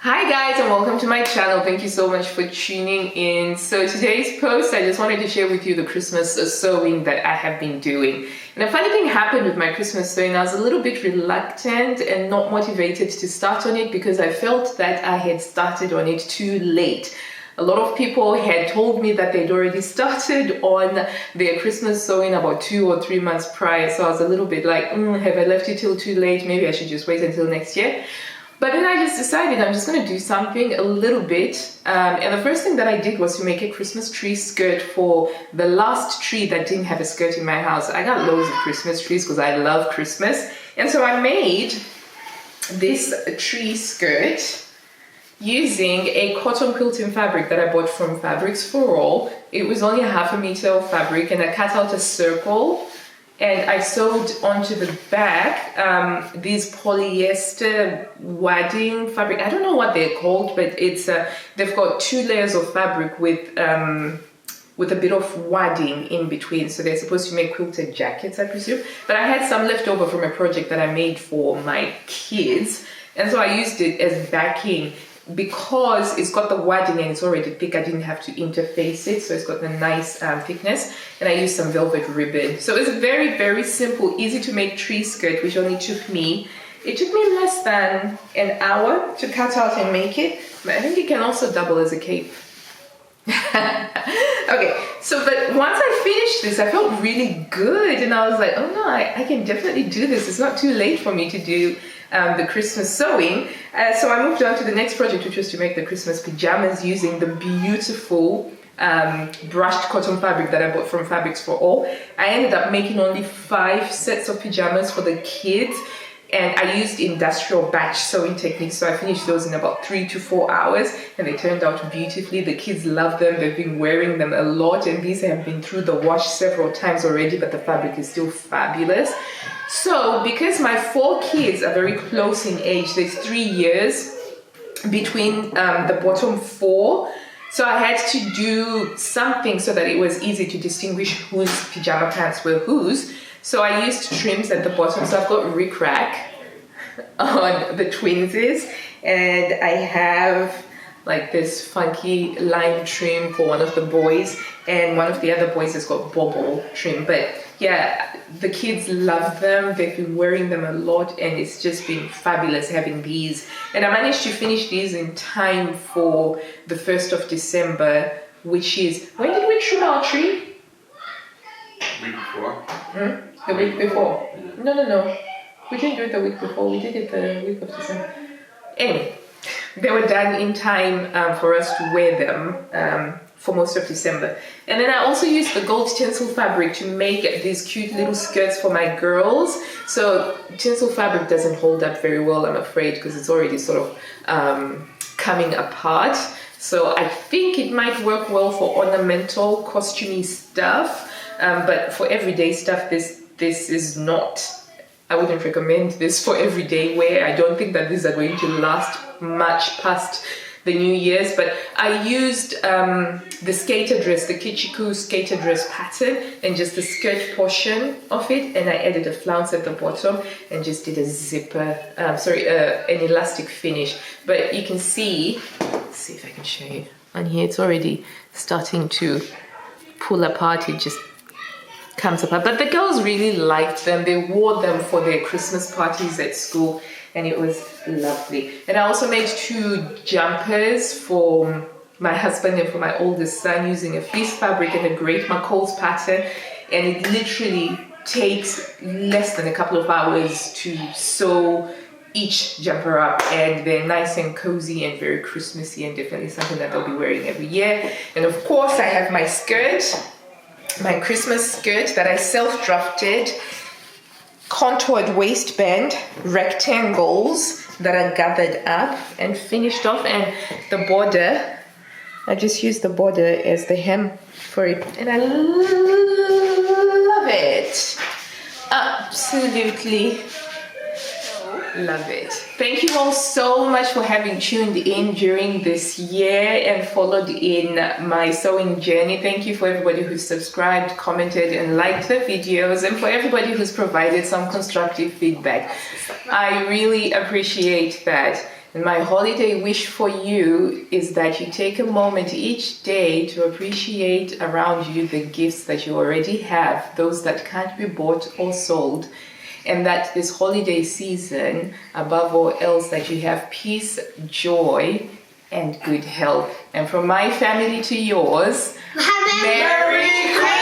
Hi guys, and welcome to my channel. Thank you so much for tuning in. So today's post, I just wanted to share with you the Christmas sewing that I have been doing. And a funny thing happened with my Christmas sewing. I was a little bit reluctant and not motivated to start on it because I felt that I had started on it too late. A lot of people had told me that they'd already started on their Christmas sewing about 2 or 3 months prior. So I was a little bit like, have I left it till too late? Maybe I should just wait until next year. But then I just decided I'm just going to do something a little bit. And the first thing that I did was to make a Christmas tree skirt for the last tree that didn't have a skirt in my house. I got loads of Christmas trees because I love Christmas. And so I made this tree skirt using a cotton quilting fabric that I bought from Fabrics for All. It was only 1/2 meter of fabric, and I cut out a circle and I sewed onto the back these polyester wadding fabric. I don't know what they're called, but it's they've got 2 layers of fabric with a bit of wadding in between. So they're supposed to make quilted jackets, I presume. But I had some left over from a project that I made for my kids, and so I used it as backing. Because it's got the wadding and it's already thick, I didn't have to interface it, so it's got a nice thickness. And I used some velvet ribbon. So it's a very, very simple, easy to make tree skirt, which only took me, less than an hour to cut out and make it. But I think it can also double as a cape. Okay, so but once I finished this, I felt really good, and I was like, oh no, I can definitely do this. It's not too late for me to do the Christmas sewing. So I moved on to the next project, which was to make the Christmas pajamas using the beautiful brushed cotton fabric that I bought from Fabrics for All. I ended up making only 5 sets of pajamas for the kids, and I used industrial batch sewing techniques, so I finished those in about 3 to 4 hours, and they turned out beautifully. The kids love them. They've been wearing them a lot, and these have been through the wash several times already, but the fabric is still fabulous. So because my 4 kids are very close in age, there's 3 years between the bottom 4, so I had to do something so that it was easy to distinguish whose pajama pants were whose. So I used trims at the bottom. So I've got rickrack on the twinsies, and I have like this funky lime trim for one of the boys, and one of the other boys has got bobble trim. But yeah, the kids love them. They've been wearing them a lot, and it's just been fabulous having these. And I managed to finish these in time for the 1st of December, which is, when did we trim our tree? Week before. The week before? No. We didn't do it the week before. We did it the week of December. Anyway, they were done in time for us to wear them for most of December. And then I also used the gold tinsel fabric to make these cute little skirts for my girls. So tinsel fabric doesn't hold up very well, I'm afraid, because it's already sort of coming apart. So I think it might work well for ornamental, costumey stuff. But for everyday stuff, this is not, I wouldn't recommend this for everyday wear. I don't think that these are going to last much past the New Year's, but I used the skater dress, the Kichiku skater dress pattern, and just the skirt portion of it, and I added a flounce at the bottom and just did a zipper, an elastic finish. But you can see, let's see if I can show you on here, it's already starting to pull apart. It just comes apart, but the girls really liked them. They wore them for their Christmas parties at school, and it was lovely. And I also made 2 jumpers for my husband and for my oldest son using a fleece fabric and a Great McCall's pattern, and it literally takes less than a couple of hours to sew each jumper up, and they're nice and cozy and very Christmassy, and definitely something that they'll be wearing every year. And of course I have my skirt, my Christmas skirt that I self-drafted, contoured waistband rectangles that are gathered up and finished off, and the border, I just used the border as the hem for it, and I love it. Absolutely love it. Thank you all so much for having tuned in during this year and followed in my sewing journey. Thank you for everybody who subscribed, commented and liked the videos, and for everybody who's provided some constructive feedback. I really appreciate that. And my holiday wish for you is that you take a moment each day to appreciate around you the gifts that you already have, those that can't be bought or sold, and that this holiday season, above all else, that you have peace, joy, and good health. And from my family to yours, Merry Merry Christmas!